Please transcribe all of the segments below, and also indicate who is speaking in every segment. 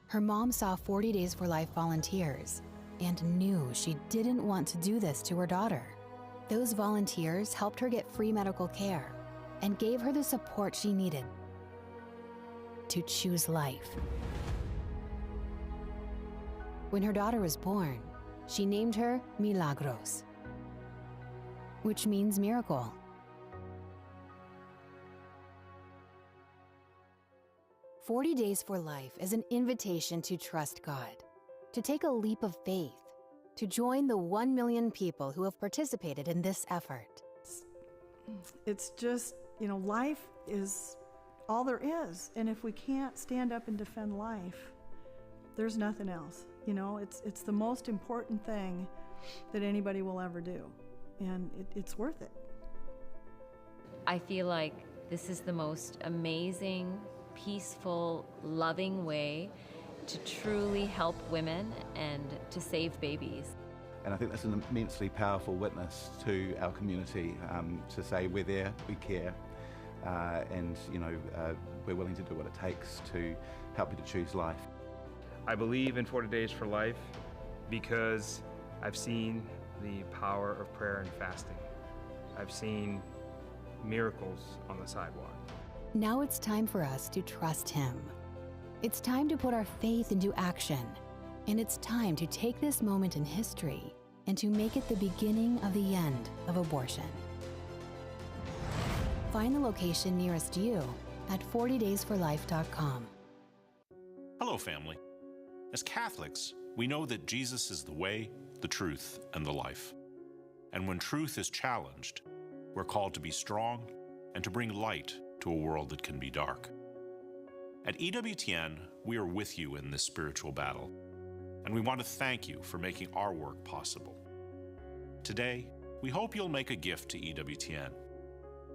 Speaker 1: Her mom saw 40 Days for Life volunteers and knew she didn't want to do this to her daughter. Those volunteers helped her get free medical care and gave her the support she needed to choose life. When her daughter was born, she named her Milagros, which means miracle. "40 Days for Life is an invitation to trust God, to take a leap of faith, to join the 1 million people who have participated in this effort.
Speaker 2: It's just, life is all there is. And if we can't stand up and defend life, there's nothing else. It's the most important thing that anybody will ever do. And it's worth it.
Speaker 3: I feel like this is the most amazing, peaceful, loving way to truly help women and to save babies.
Speaker 4: And I think that's an immensely powerful witness to our community, to say we're there, we care, and we're willing to do what it takes to help you to choose life.
Speaker 5: I believe in 40 Days for Life because I've seen the power of prayer and fasting. I've seen miracles on the sidewalk.
Speaker 1: Now it's time for us to trust Him. It's time to put our faith into action. And it's time to take this moment in history and to make it the beginning of the end of abortion. Find the location nearest you at 40daysforlife.com.
Speaker 6: Hello, family. As Catholics, we know that Jesus is the way, the truth, and the life. And when truth is challenged, we're called to be strong and to bring light to a world that can be dark. At EWTN, we are with you in this spiritual battle, and we want to thank you for making our work possible. Today, we hope you'll make a gift to EWTN.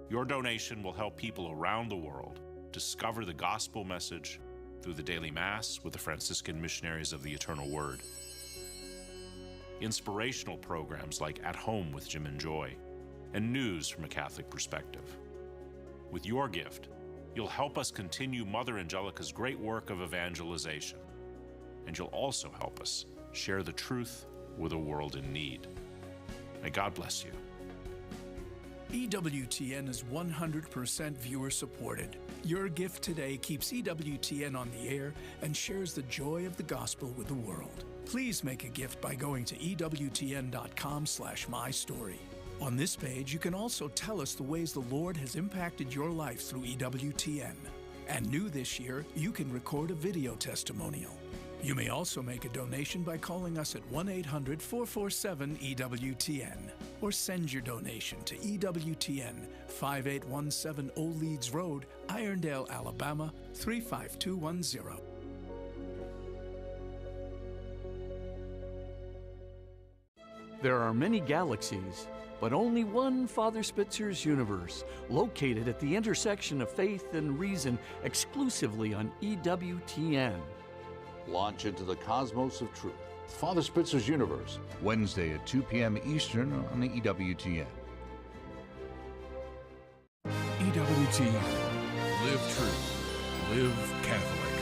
Speaker 6: Your donation will help people around the world discover the gospel message through the daily Mass with the Franciscan Missionaries of the Eternal Word, inspirational programs like At Home with Jim and Joy, and news from a Catholic perspective. With your gift, you'll help us continue Mother Angelica's great work of evangelization, and you'll also help us share the truth with a world in need. May God bless you.
Speaker 7: EWTN is 100% viewer supported. Your gift today keeps EWTN on the air and shares the joy of the gospel with the world. Please make a gift by going to EWTN.com/mystory. On this page, you can also tell us the ways the Lord has impacted your life through EWTN. And new this year, you can record a video testimonial. You may also make a donation by calling us at 1-800-447-EWTN or send your donation to EWTN 5817 Old Leeds Road, Irondale, Alabama 35210.
Speaker 8: There are many galaxies, but only one Father Spitzer's universe, located at the intersection of faith and reason, exclusively on EWTN.
Speaker 9: Launch into the cosmos of truth. Father Spitzer's Universe, Wednesday at 2 p.m. Eastern on the EWTN.
Speaker 7: EWTN. Live true. Live Catholic.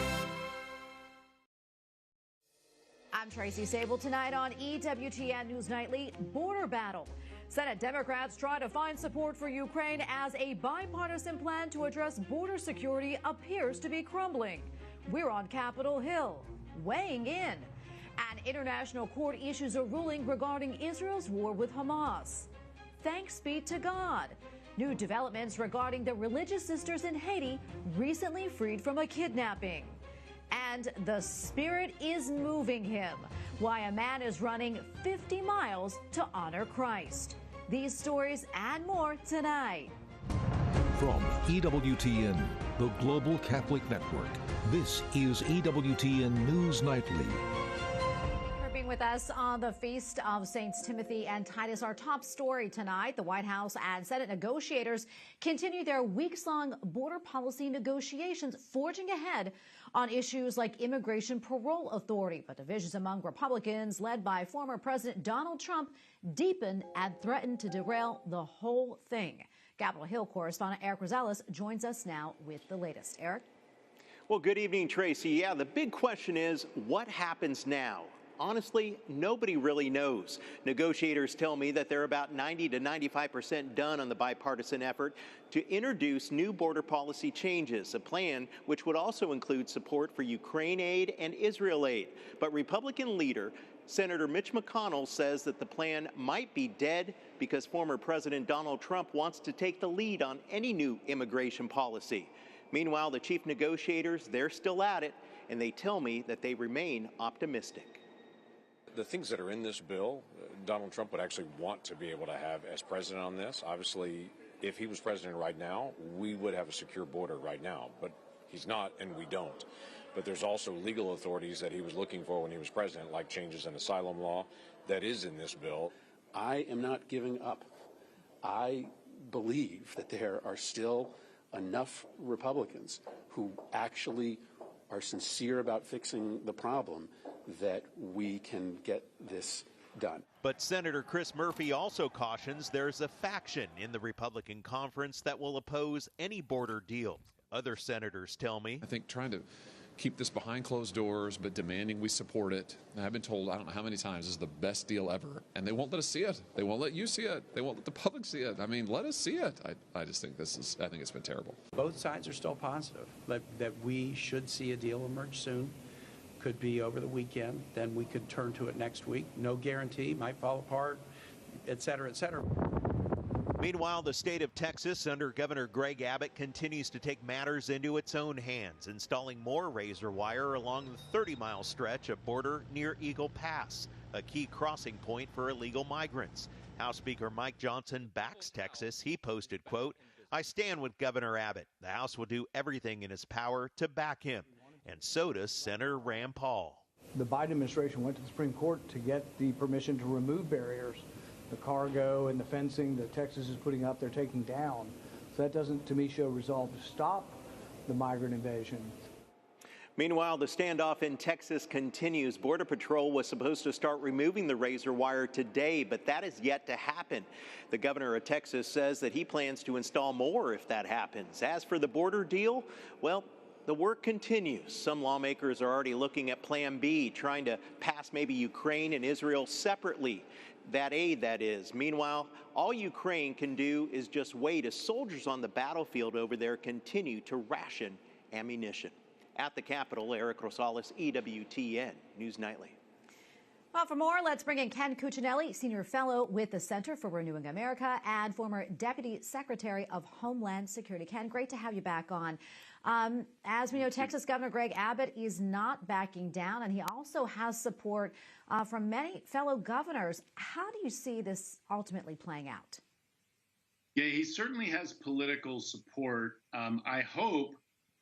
Speaker 10: I'm Tracy Sabol. Tonight on EWTN News Nightly, border battle. Senate Democrats try to find support for Ukraine as a bipartisan plan to address border security appears to be crumbling. We're on Capitol Hill, weighing in. An international court issues a ruling regarding Israel's war with Hamas. Thanks be to God. New developments regarding the religious sisters in Haiti recently freed from a kidnapping. And the Spirit is moving him. Why a man is running 50 miles to honor Christ. These stories and more tonight.
Speaker 11: From EWTN, the Global Catholic Network, this is EWTN News Nightly.
Speaker 10: For being with us on the feast of Saints Timothy and Titus, our top story tonight, the White House and Senate negotiators continue their weeks-long border policy negotiations, forging ahead on issues like immigration parole authority. But divisions among Republicans, led by former President Donald Trump, deepen and threaten to derail the whole thing. Capitol Hill correspondent Eric Rosales joins us now with the latest. Eric?
Speaker 12: Well, good evening, Tracy. Yeah, the big question is, what happens now? Honestly, nobody really knows. Negotiators tell me that they're about 90 to 95% done on the bipartisan effort to introduce new border policy changes, a plan which would also include support for Ukraine aid and Israel aid. But Republican leader Senator Mitch McConnell says that the plan might be dead because former President Donald Trump wants to take the lead on any new immigration policy. Meanwhile, the chief negotiators, they're still at it, and they tell me that they remain optimistic.
Speaker 13: The things that are in this bill, Donald Trump would actually want to be able to have as president on this. Obviously, if he was president right now, we would have a secure border right now, but he's not, and we don't. But there's also legal authorities that he was looking for when he was president, like changes in asylum law that is in this bill.
Speaker 14: I am not giving up. I believe that there are still enough Republicans who actually are sincere about fixing the problem that we can get this done.
Speaker 15: But Senator Chris Murphy also cautions there's a faction in the Republican conference that will oppose any border deal. Other senators tell me.
Speaker 16: I think trying to keep this behind closed doors, but demanding we support it. And I've been told, I don't know how many times, this is the best deal ever. And they won't let us see it. They won't let you see it. They won't let the public see it. I mean, let us see it. I just think I think it's been terrible.
Speaker 17: Both sides are still positive that we should see a deal emerge soon. Could be over the weekend. Then we could turn to it next week. No guarantee, might fall apart, et cetera, et cetera.
Speaker 15: Meanwhile, the state of Texas under Governor Greg Abbott continues to take matters into its own hands, installing more razor wire along the 30-mile stretch of border near Eagle Pass, a key crossing point for illegal migrants. House Speaker Mike Johnson backs Texas. He posted, quote, "I stand with Governor Abbott. The House will do everything in its power to back him." And so does Senator Rand Paul.
Speaker 18: The Biden administration went to the Supreme Court to get the permission to remove barriers. The cargo and the fencing that Texas is putting up, they're taking down. So that doesn't, to me, show resolve to stop the migrant invasion.
Speaker 12: Meanwhile, the standoff in Texas continues. Border Patrol was supposed to start removing the razor wire today, but that is yet to happen. The governor of Texas says that he plans to install more if that happens. As for the border deal, well, the work continues. Some lawmakers are already looking at Plan B, trying to pass maybe Ukraine and Israel separately. That aid, that is. Meanwhile, all Ukraine can do is just wait as soldiers on the battlefield over there continue to ration ammunition. At the Capitol, Eric Rosales, EWTN News Nightly.
Speaker 10: Well, for more, let's bring in Ken Cuccinelli, Senior Fellow with the Center for Renewing America and former Deputy Secretary of Homeland Security. Ken, great to have you back on. As we know, Texas Governor Greg Abbott is not backing down, and he also has support from many fellow governors. How do you see this ultimately playing out?
Speaker 19: Yeah, he certainly has political support. I hope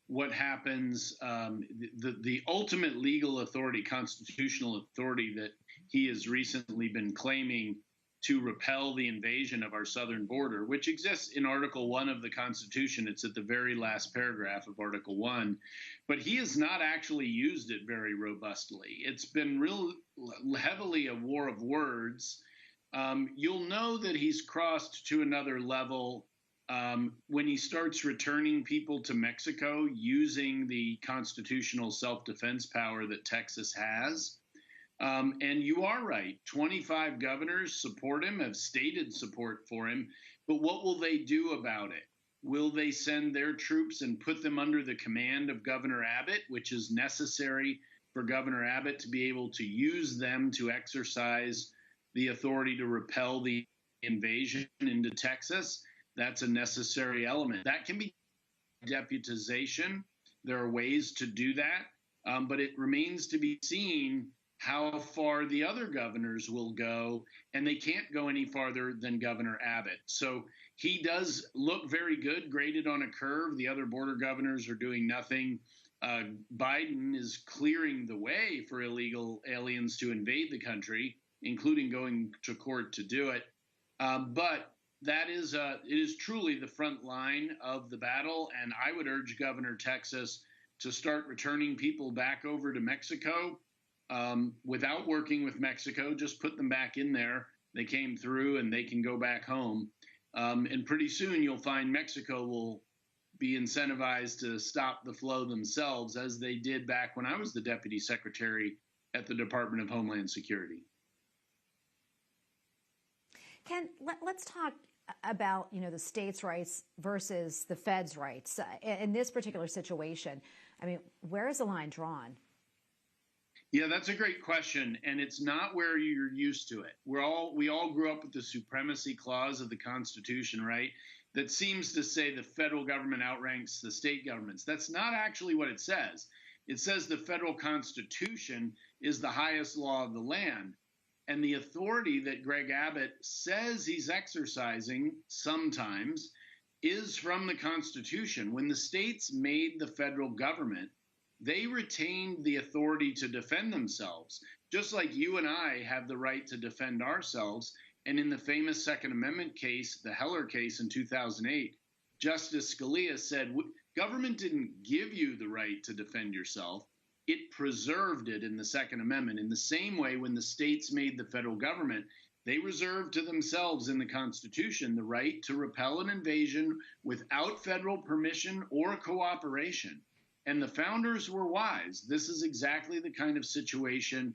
Speaker 19: what happens, the ultimate legal authority, constitutional authority that he has recently been claiming to repel the invasion of our southern border, which exists in Article 1 of the Constitution. It's at the very last paragraph of Article 1. But he has not actually used it very robustly. It's been real heavily a war of words. You'll know that he's crossed to another level when he starts returning people to Mexico using the constitutional self-defense power that Texas has. And you are right. 25 governors support him, have stated support for him. But what will they do about it? Will they send their troops and put them under the command of Governor Abbott, which is necessary for Governor Abbott to be able to use them to exercise the authority to repel the invasion into Texas? That's a necessary element. That can be deputization. There are ways to do that, but it remains to be seen how far the other governors will go, and they can't go any farther than Governor Abbott. So he does look very good, graded on a curve. The other border governors are doing nothing. Biden is clearing the way for illegal aliens to invade the country, including going to court to do it. But that is it is truly the front line of the battle, and I would urge Governor Texas to start returning people back over to Mexico without working with Mexico. Just put them back in there. They came through and they can go back home. And pretty soon you'll find Mexico will be incentivized to stop the flow themselves, as they did back when I was the deputy secretary at the Department of Homeland Security.
Speaker 10: Ken, let's talk about, the states' rights versus the feds' rights. In this particular situation, I mean, where is the line drawn?
Speaker 19: Yeah, that's a great question, and it's not where you're used to it. We all grew up with the supremacy clause of the Constitution, right? That seems to say the federal government outranks the state governments. That's not actually what it says. It says the federal Constitution is the highest law of the land. And the authority that Greg Abbott says he's exercising sometimes is from the Constitution. When the states made the federal government, they retained the authority to defend themselves, just like you and I have the right to defend ourselves. And in the famous Second Amendment case, the Heller case in 2008, Justice Scalia said, government didn't give you the right to defend yourself. It preserved it in the Second Amendment. In the same way, when the states made the federal government, they reserved to themselves in the Constitution the right to repel an invasion without federal permission or cooperation. And the founders were wise. This is exactly the kind of situation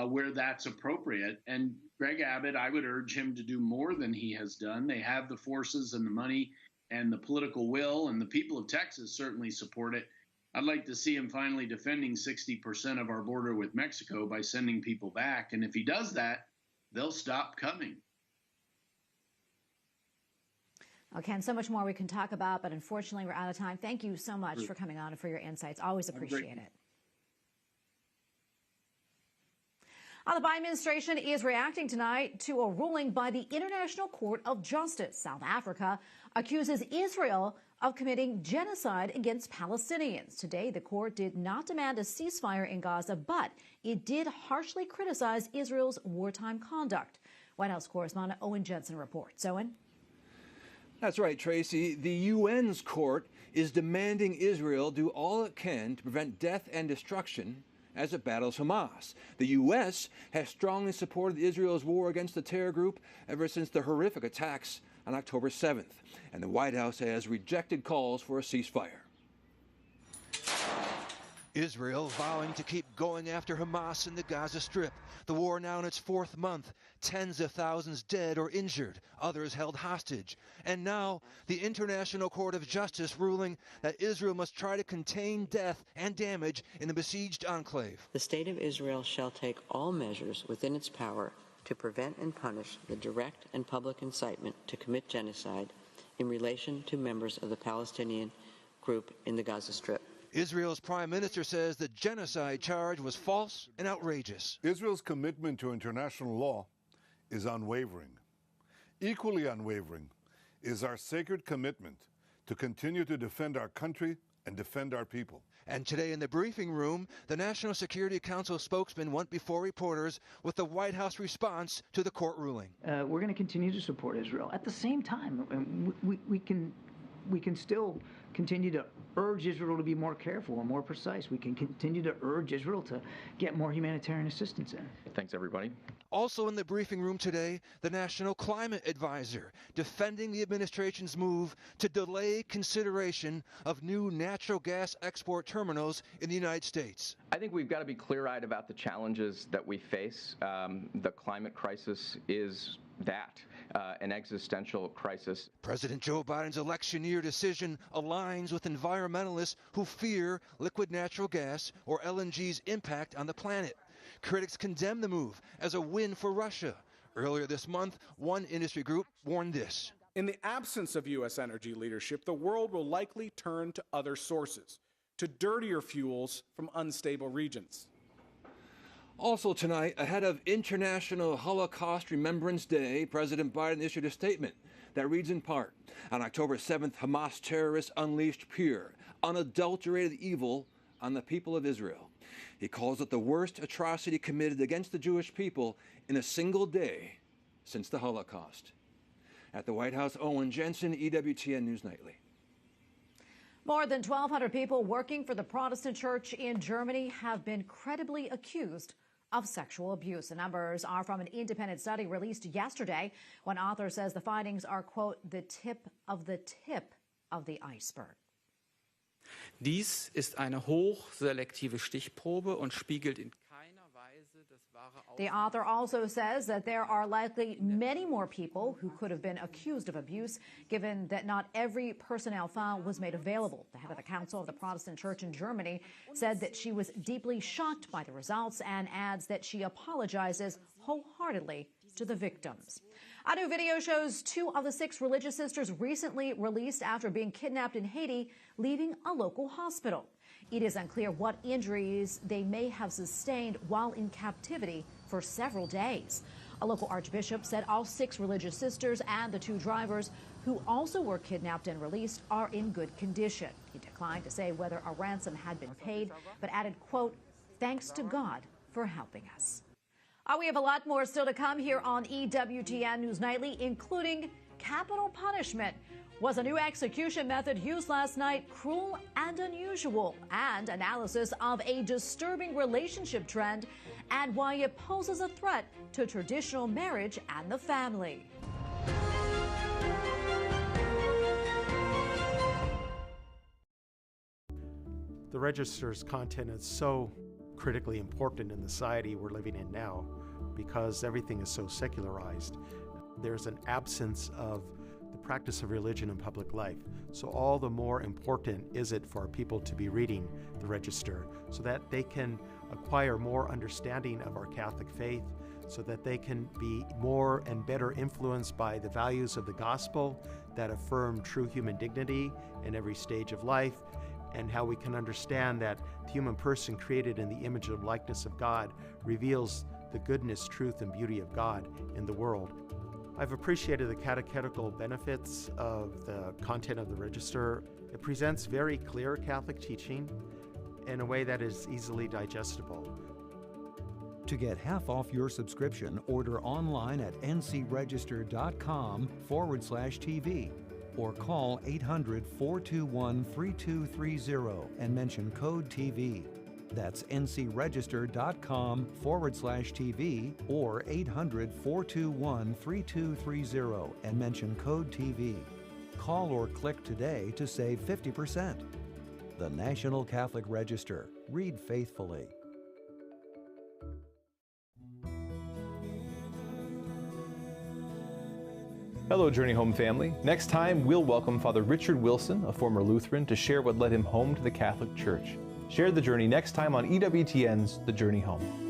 Speaker 19: where that's appropriate. And Greg Abbott, I would urge him to do more than he has done. They have the forces and the money and the political will, and the people of Texas certainly support it. I'd like to see him finally defending 60% of our border with Mexico by sending people back. And if he does that, they'll stop coming.
Speaker 10: Oh, Ken, so much more we can talk about, but unfortunately we're out of time. Thank you so much for coming on and for your insights. Always appreciate it. The Biden administration is reacting tonight to a ruling by the International Court of Justice. South Africa accuses Israel of committing genocide against Palestinians. Today, the court did not demand a ceasefire in Gaza, but it did harshly criticize Israel's wartime conduct. White House correspondent Owen Jensen reports. Owen?
Speaker 20: That's right, Tracy. The UN's court is demanding Israel do all it can to prevent death and destruction as it battles Hamas. The U.S. has strongly supported Israel's war against the terror group ever since the horrific attacks on October 7th, and the White House has rejected calls for a ceasefire.
Speaker 21: Israel vowing to keep going after Hamas in the Gaza Strip. The war now in its fourth month. Tens of thousands dead or injured, others held hostage. And now, the International Court of Justice ruling that Israel must try to contain death and damage in the besieged enclave.
Speaker 22: The State of Israel shall take all measures within its power to prevent and punish the direct and public incitement to commit genocide in relation to members of the Palestinian group in the Gaza Strip.
Speaker 21: Israel's prime minister says the genocide charge was false and outrageous.
Speaker 23: Israel's commitment to international law is unwavering. Equally unwavering is our sacred commitment to continue to defend our country and defend our people.
Speaker 21: And today in the briefing room, the National Security Council spokesman went before reporters with the White House response to the court ruling.
Speaker 24: We're going to continue to support Israel. At the same time, we can still continue to urge Israel to be more careful and more precise. We can continue to urge Israel to get more humanitarian assistance in.
Speaker 25: Thanks, everybody.
Speaker 21: Also in the briefing room today, the National Climate Advisor defending the administration's move to delay consideration of new natural gas export terminals in the United States.
Speaker 25: I think we've got to be clear-eyed about the challenges that we face. The climate crisis is that, an existential crisis.
Speaker 21: President Joe Biden's election year decision aligns with environmentalists who fear liquid natural gas or LNG's impact on the planet. Critics condemn the move as a win for Russia. Earlier this month, one industry group warned this.
Speaker 26: In the absence of U.S. energy leadership, the world will likely turn to other sources, to dirtier fuels from unstable regions.
Speaker 20: Also tonight, ahead of International Holocaust Remembrance Day, President Biden issued a statement that reads in part, on October 7th, Hamas terrorists unleashed pure, unadulterated evil on the people of Israel. He calls it the worst atrocity committed against the Jewish people in a single day since the Holocaust. At the White House, Owen Jensen, EWTN News Nightly.
Speaker 10: More than 1,200 people working for the Protestant Church in Germany have been credibly accused of sexual abuse. The numbers are from an independent study released yesterday. One author says the findings are, quote, the tip of the iceberg.
Speaker 1: Dies ist eine hochselektive Stichprobe und spiegelt in keiner Weise das wahre Aussehen.
Speaker 10: The author also says that there are likely many more people who could have been accused of abuse, given that not every personnel file was made available. The head of the Council of the Protestant Church in Germany said that she was deeply shocked by the results and adds that she apologizes wholeheartedly to the victims. A new video shows 2 of the 6 religious sisters recently released after being kidnapped in Haiti, leaving a local hospital. It is unclear what injuries they may have sustained while in captivity for several days. A local archbishop said all 6 religious sisters and the 2 drivers who also were kidnapped and released are in good condition. He declined to say whether a ransom had been paid, but added, quote, "Thanks to God for helping us." We have a lot more still to come here on EWTN News Nightly, including capital punishment. Was a new execution method used last night cruel and unusual? And analysis of a disturbing relationship trend and why it poses a threat to traditional marriage and the family.
Speaker 2: The Register's content is so critically important in the society we're living in now because everything is so secularized. There's an absence of the practice of religion in public life. So all the more important is it for people to be reading the Register so that they can acquire more understanding of our Catholic faith, so that they can be more and better influenced by the values of the gospel that affirm true human dignity in every stage of life, and how we can understand that the human person created in the image and likeness of God reveals the goodness, truth, and beauty of God in the world. I've appreciated the catechetical benefits of the content of the Register. It presents very clear Catholic teaching in a way that is easily digestible.
Speaker 3: To get half off your subscription, order online at ncregister.com/TV or call 800-421-3230 and mention code TV. That's ncregister.com/TV or 800-421-3230 and mention code TV. Call or click today to save 50%. The National Catholic Register. Read faithfully.
Speaker 4: Hello, Journey Home family. Next time, we'll welcome Father Richard Wilson, a former Lutheran, to share what led him home to the Catholic Church. Share the journey next time on EWTN's The Journey Home.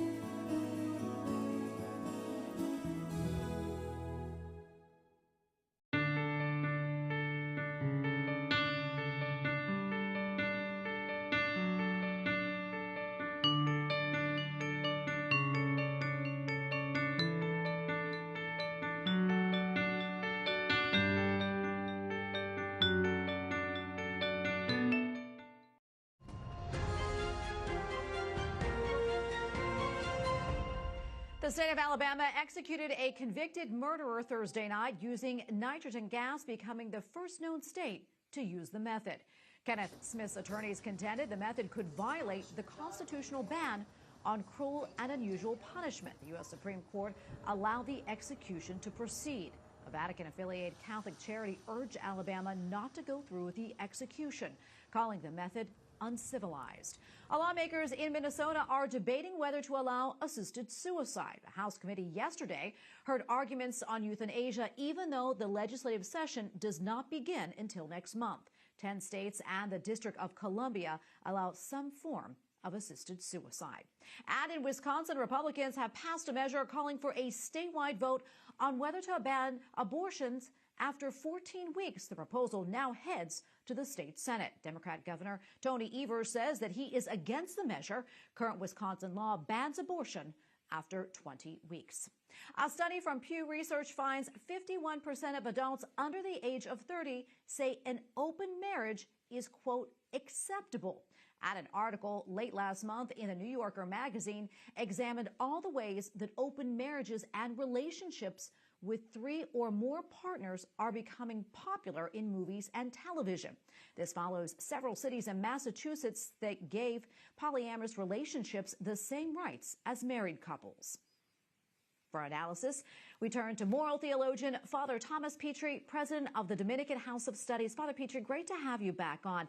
Speaker 10: The state of Alabama executed a convicted murderer Thursday night using nitrogen gas, becoming the first known state to use the method. Kenneth Smith's attorneys contended the method could violate the constitutional ban on cruel and unusual punishment. The U.S. Supreme Court allowed the execution to proceed. A Vatican-affiliated Catholic charity urged Alabama not to go through with the execution, calling the method uncivilized. Lawmakers in Minnesota are debating whether to allow assisted suicide. The House committee yesterday heard arguments on euthanasia, even though the legislative session does not begin until next month. 10 states and the District of Columbia allow some form of assisted suicide. And in Wisconsin, Republicans have passed a measure calling for a statewide vote on whether to ban abortions after 14 weeks. The proposal now heads to the state Senate. Democrat Governor Tony Evers says that he is against the measure. Current Wisconsin law bans abortion after 20 weeks. A study from Pew Research finds 51% of adults under the age of 30 say an open marriage is, quote, acceptable. And an article late last month in the New Yorker magazine examined all the ways that open marriages and relationships with 3 or more partners are becoming popular in movies and television. This follows several cities in Massachusetts that gave polyamorous relationships the same rights as married couples. For analysis, we turn to moral theologian Father Thomas Petrie, president of the Dominican House of Studies. Father Petrie, great to have you back on.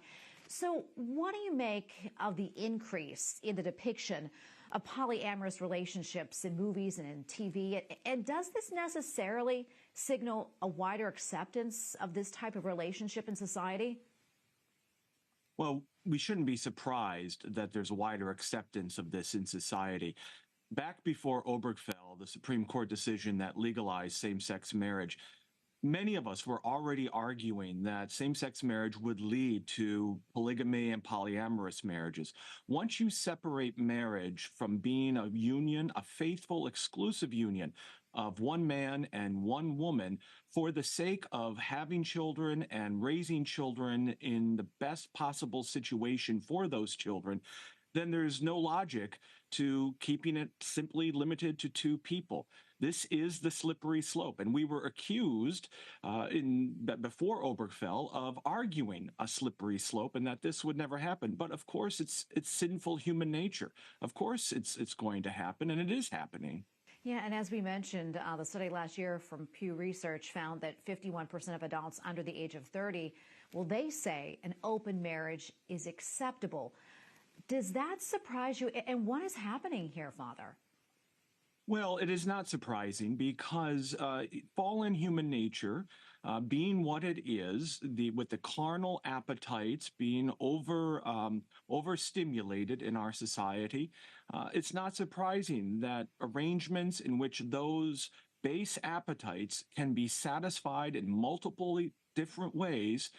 Speaker 10: So what do you make of the increase in the depiction of polyamorous relationships in movies and in TV? And does this necessarily signal a wider acceptance of this type of relationship in society?
Speaker 5: Well, we shouldn't be surprised that there's a wider acceptance of this in society. Back before Obergefell, the Supreme Court decision that legalized same-sex marriage, many of us were already arguing that same-sex marriage would lead to polygamy and polyamorous marriages. Once you separate marriage from being a union, a faithful, exclusive union of one man and one woman for the sake of having children and raising children in the best possible situation for those children, then there's no logic to keeping it simply limited to two people. This is the slippery slope, and we were accused before Obergefell of arguing a slippery slope and that this would never happen. But of course, it's sinful human nature. Of course, it's going to happen, and it is happening.
Speaker 10: Yeah, and as we mentioned, the study last year from Pew Research found that 51% of adults under the age of 30, well, they say an open marriage is acceptable. Does that surprise you? And what is happening here, Father?
Speaker 5: Well, it is not surprising because fallen human nature, being what it is, with the carnal appetites being overstimulated in our society, it's not surprising that arrangements in which those base appetites can be satisfied in multiple different ways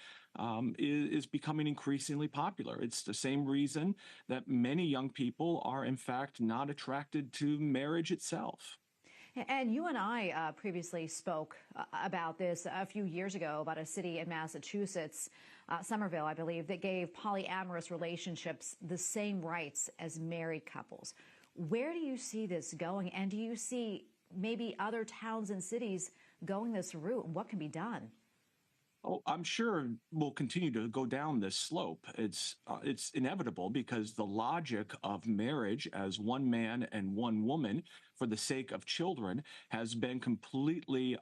Speaker 5: is becoming increasingly popular. It's the same reason that many young people are, in fact, not attracted to marriage itself.
Speaker 10: And you and I previously spoke about this a few years ago, about a city in Massachusetts, Somerville, I believe, that gave polyamorous relationships the same rights as married couples. Where do you see this going? And do you see maybe other towns and cities going this route? What can be done?
Speaker 5: Oh, I'm sure we'll continue to go down this slope. It's inevitable because the logic of marriage as one man and one woman for the sake of children has been completely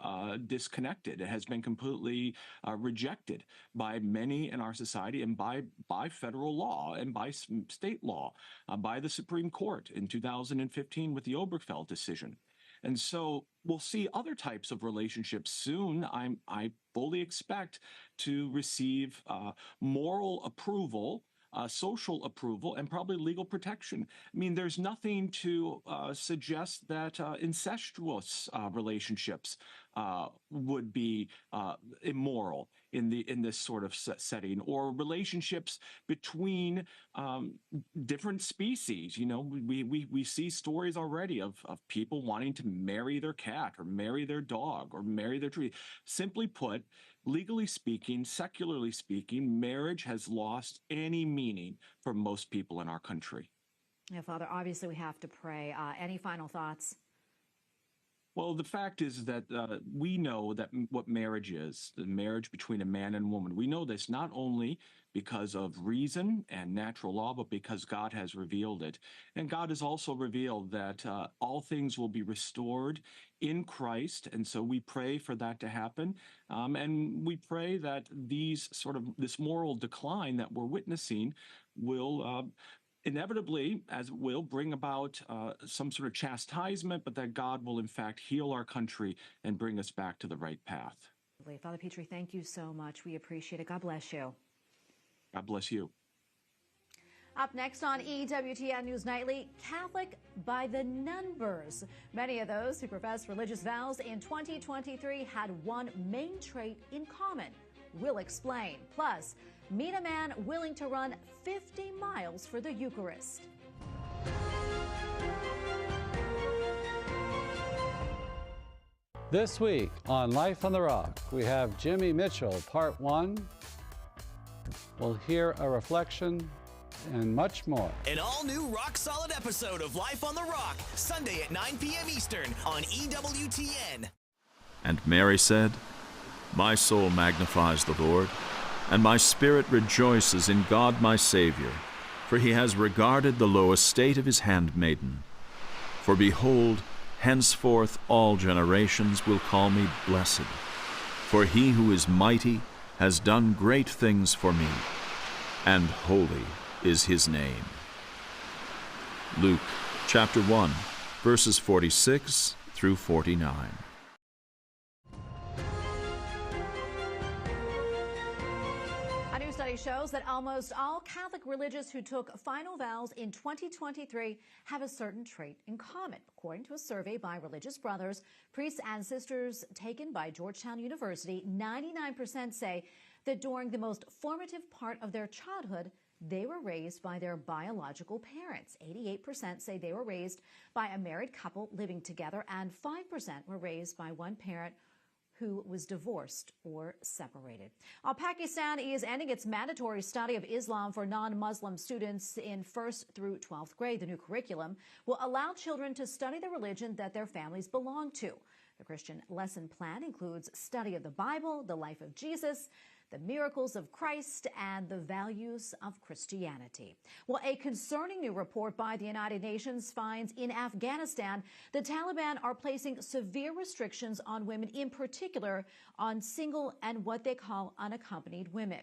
Speaker 5: disconnected. It has been completely rejected by many in our society and by federal law and by state law, by the Supreme Court in 2015 with the Obergefell decision. And so we'll see other types of relationships soon. I fully expect to receive moral approval, social approval, and probably legal protection. I mean, there's nothing to suggest that incestuous relationships would be immoral in this sort of setting, or relationships between different species. You know, we see stories already of people wanting to marry their cat or marry their dog or marry their tree. Simply put, legally speaking, secularly speaking, marriage has lost any meaning for most people in our country.
Speaker 10: Yeah, Father, obviously we have to pray. Any final thoughts?
Speaker 5: Well, the fact is that we know that what marriage is, the marriage between a man and woman. We know this not only because of reason and natural law, but because God has revealed it. And God has also revealed that all things will be restored in Christ. And so we pray for that to happen. And we pray that this moral decline that we're witnessing will inevitably, as it will, bring about some sort of chastisement, but that God will in fact heal our country and bring us back to the right path.
Speaker 10: Father Petrie, thank you so much. We appreciate it. God bless you.
Speaker 5: God bless you.
Speaker 10: Up next on EWTN News Nightly, Catholic by the numbers. Many of those who profess religious vows in 2023 had one main trait in common. We'll explain. Plus, meet a man willing to run 50 miles for the Eucharist.
Speaker 6: This week on Life on the Rock, we have Jimmy Mitchell, Part 1. We'll hear a reflection and much more.
Speaker 7: An all-new rock-solid episode of Life on the Rock, Sunday at 9 p.m. Eastern on EWTN.
Speaker 8: And Mary said, "My soul magnifies the Lord, and my spirit rejoices in God my Savior, for he has regarded the low estate of his handmaiden. For behold, henceforth all generations will call me blessed. For he who is mighty has done great things for me, and holy is his name. Luke chapter 1, verses 46 through 49.
Speaker 10: A new study shows that almost all Catholic religious who took final vows in 2023 have a certain trait in common. According to a survey by Religious Brothers, priests and sisters taken by Georgetown University, 99% say that during the most formative part of their childhood, they were raised by their biological parents. 88% say they were raised by a married couple living together, and 5% were raised by one parent who was divorced or separated. Pakistan is ending its mandatory study of Islam for non-Muslim students in 1st through 12th grade. The new curriculum will allow children to study the religion that their families belong to. The Christian lesson plan includes study of the Bible, the life of Jesus, the miracles of Christ, and the values of Christianity. Well, a concerning new report by the United Nations finds in Afghanistan, the Taliban are placing severe restrictions on women, in particular on single and what they call unaccompanied women.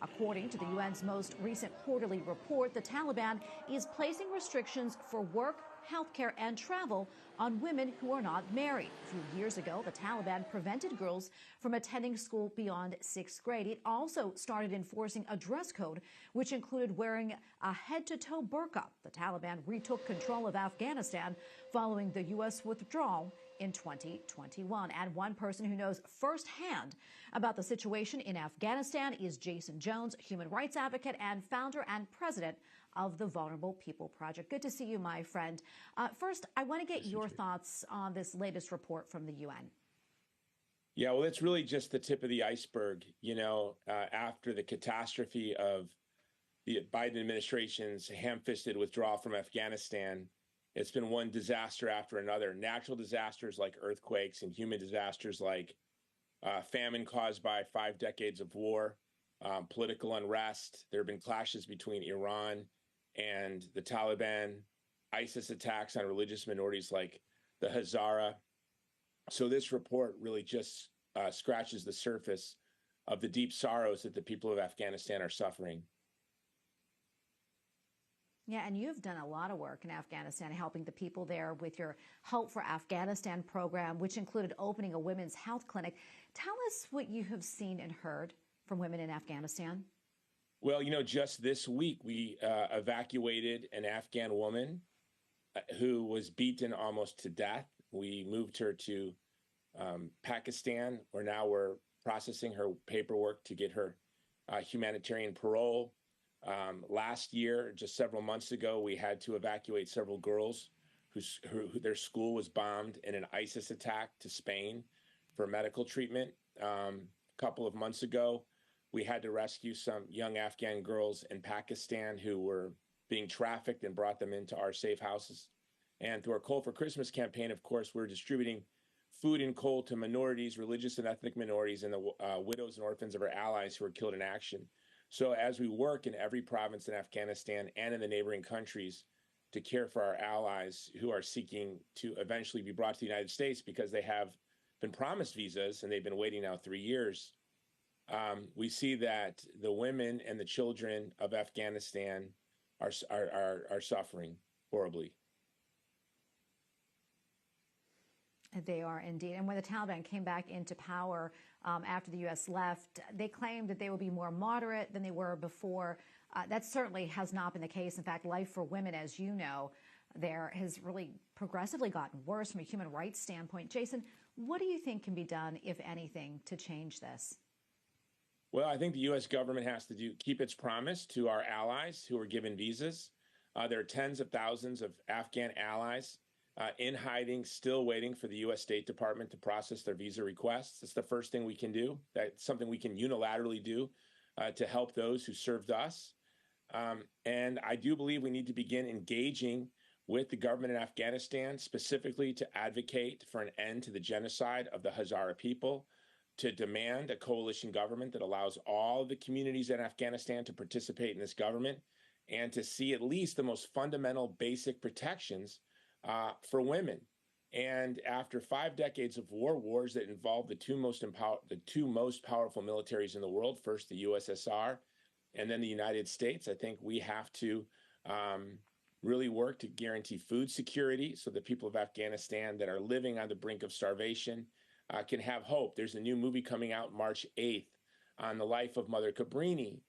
Speaker 10: According to the UN's most recent quarterly report, the Taliban is placing restrictions for work, healthcare, and travel on women who are not married. A few years ago, the Taliban prevented girls from attending school beyond 6th grade. It also started enforcing a dress code, which included wearing a head-to-toe burqa. The Taliban retook control of Afghanistan following the U.S. withdrawal in 2021. And one person who knows firsthand about the situation in Afghanistan is Jason Jones, human rights advocate and founder and president of the Vulnerable People Project. Good to see you, my friend. First, I want to get your thoughts on this latest report from the UN.
Speaker 9: Yeah, well, it's really just the tip of the iceberg. You know, after the catastrophe of the Biden administration's ham-fisted withdrawal from Afghanistan, it's been one disaster after another. Natural disasters like earthquakes and human disasters like famine caused by 5 decades of war, political unrest. There have been clashes between Iran and the Taliban, ISIS attacks on religious minorities like the Hazara. So this report really just scratches the surface of the deep sorrows that the people of Afghanistan are suffering.
Speaker 10: Yeah, and you've done a lot of work in Afghanistan, helping the people there with your Hope for Afghanistan program, which included opening a women's health clinic. Tell us what you have seen and heard from women in Afghanistan.
Speaker 9: Well, you know, just this week, we evacuated an Afghan woman who was beaten almost to death. We moved her to Pakistan, where now we're processing her paperwork to get her humanitarian parole. Last year, just several months ago, we had to evacuate several girls who their school was bombed in an ISIS attack to Spain for medical treatment. A couple of months ago, we had to rescue some young Afghan girls in Pakistan who were being trafficked and brought them into our safe houses. And through our Coal for Christmas campaign, of course, we're distributing food and coal to minorities, religious and ethnic minorities, and the widows and orphans of our allies who were killed in action. So as we work in every province in Afghanistan and in the neighboring countries to care for our allies who are seeking to eventually be brought to the United States because they have been promised visas and they've been waiting now 3 years, we see that the women and the children of Afghanistan are suffering horribly.
Speaker 10: They are indeed. And when the Taliban came back into power after the U.S. left, they claimed that they would be more moderate than they were before. That certainly has not been the case. In fact, life for women, as you know, there has really progressively gotten worse from a human rights standpoint. Jason, what do you think can be done, if anything, to change this?
Speaker 9: Well, I think the U.S. government has to keep its promise to our allies who are given visas. There are tens of thousands of Afghan allies in hiding, still waiting for the U.S. State Department to process their visa requests. It's the first thing we can do. That's something we can unilaterally do to help those who served us. And I do believe we need to begin engaging with the government in Afghanistan, specifically to advocate for an end to the genocide of the Hazara people, to demand a coalition government that allows all the communities in Afghanistan to participate in this government, and to see at least the most fundamental basic protections for women. And after 5 decades of wars that involved the two most powerful militaries in the world, first the USSR and then the United States, I think we have to really work to guarantee food security so that people of Afghanistan that are living on the brink of starvation can have hope. There's a new movie coming out March 8th on the life of Mother Cabrini,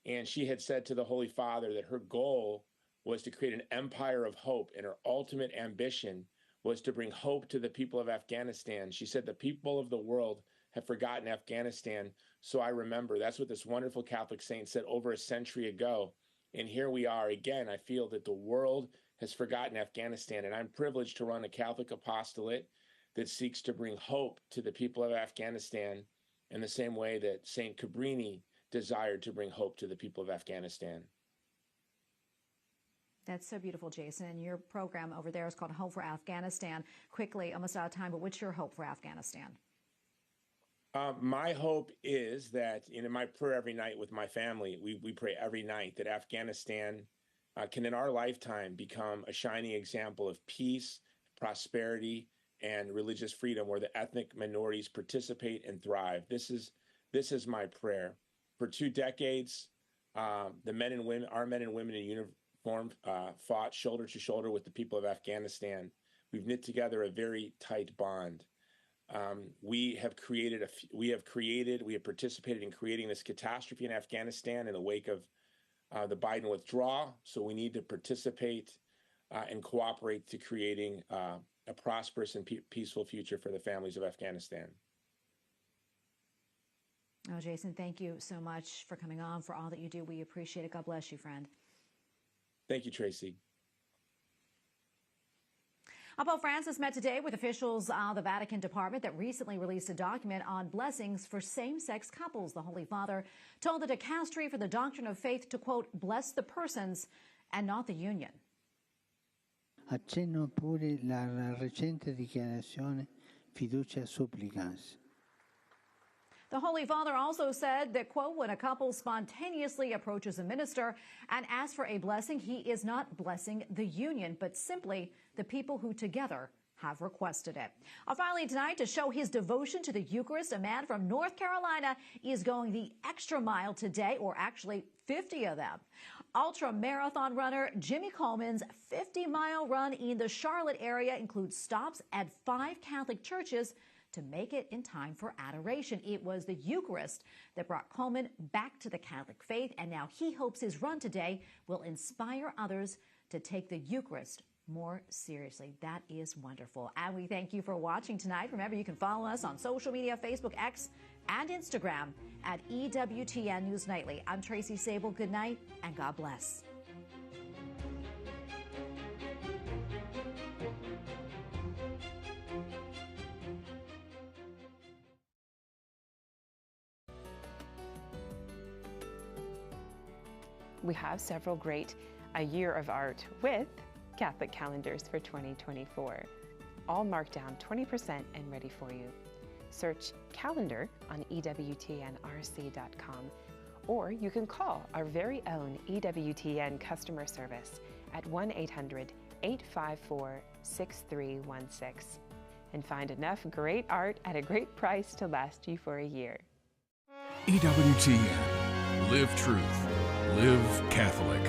Speaker 9: and she had said to the Holy Father that her goal was to create an empire of hope, and her ultimate ambition was to bring hope to the people of Afghanistan. She said, the people of the world have forgotten Afghanistan, so I remember. That's what this wonderful Catholic saint said over a century ago. And here we are again. I feel that the world has forgotten Afghanistan, and I'm privileged to run a Catholic apostolate that seeks to bring hope to the people of Afghanistan in the same way that Saint Cabrini desired to bring hope to the people of Afghanistan.
Speaker 10: That's so beautiful, Jason. And your program over there is called Hope for Afghanistan. Quickly, almost out of time, but what's your hope for Afghanistan?
Speaker 9: My hope is that in my prayer every night with my family, we pray every night that Afghanistan can in our lifetime become a shining example of peace, prosperity, and religious freedom where the ethnic minorities participate and thrive. This is my prayer. For 2 decades, our men and women in uniform fought shoulder to shoulder with the people of Afghanistan. We've knit together a very tight bond. We have participated in creating this catastrophe in Afghanistan in the wake of the Biden withdrawal. So we need to participate and cooperate to creating a prosperous and peaceful future for the families of Afghanistan.
Speaker 10: Oh, Jason, thank you so much for coming on, for all that you do. We appreciate it. God bless you, friend.
Speaker 9: Thank you, Tracy.
Speaker 10: Pope Francis met today with officials of the Vatican department that recently released a document on blessings for same-sex couples. The Holy Father told the dicastery for the doctrine of faith to, quote, bless the persons and not the union.
Speaker 11: Accenno pure la recente dichiarazione fiducia supplicans.
Speaker 10: The Holy Father also said that, quote, when a couple spontaneously approaches a minister and asks for a blessing, he is not blessing the union, but simply the people who together have requested it. Finally tonight, to show his devotion to the Eucharist, a man from North Carolina is going the extra mile today, or actually 50 of them. Ultra-marathon runner Jimmy Coleman's 50-mile run in the Charlotte area includes stops at 5 Catholic churches to make it in time for adoration. It was the Eucharist that brought Coleman back to the Catholic faith, and now he hopes his run today will inspire others to take the Eucharist more seriously. That is wonderful. And we thank you for watching tonight. Remember, you can follow us on social media, Facebook, X, and Instagram at EWTN News Nightly. I'm Tracy Sabol. Good night, and God bless.
Speaker 13: We have several great A Year of Art with Catholic calendars for 2024, all marked down 20% and ready for you. Search calendar on EWTNRC.com, or you can call our very own EWTN customer service at 1-800-854-6316 and find enough great art at a great price to last you for a year.
Speaker 14: EWTN. Live truth. Live Catholic.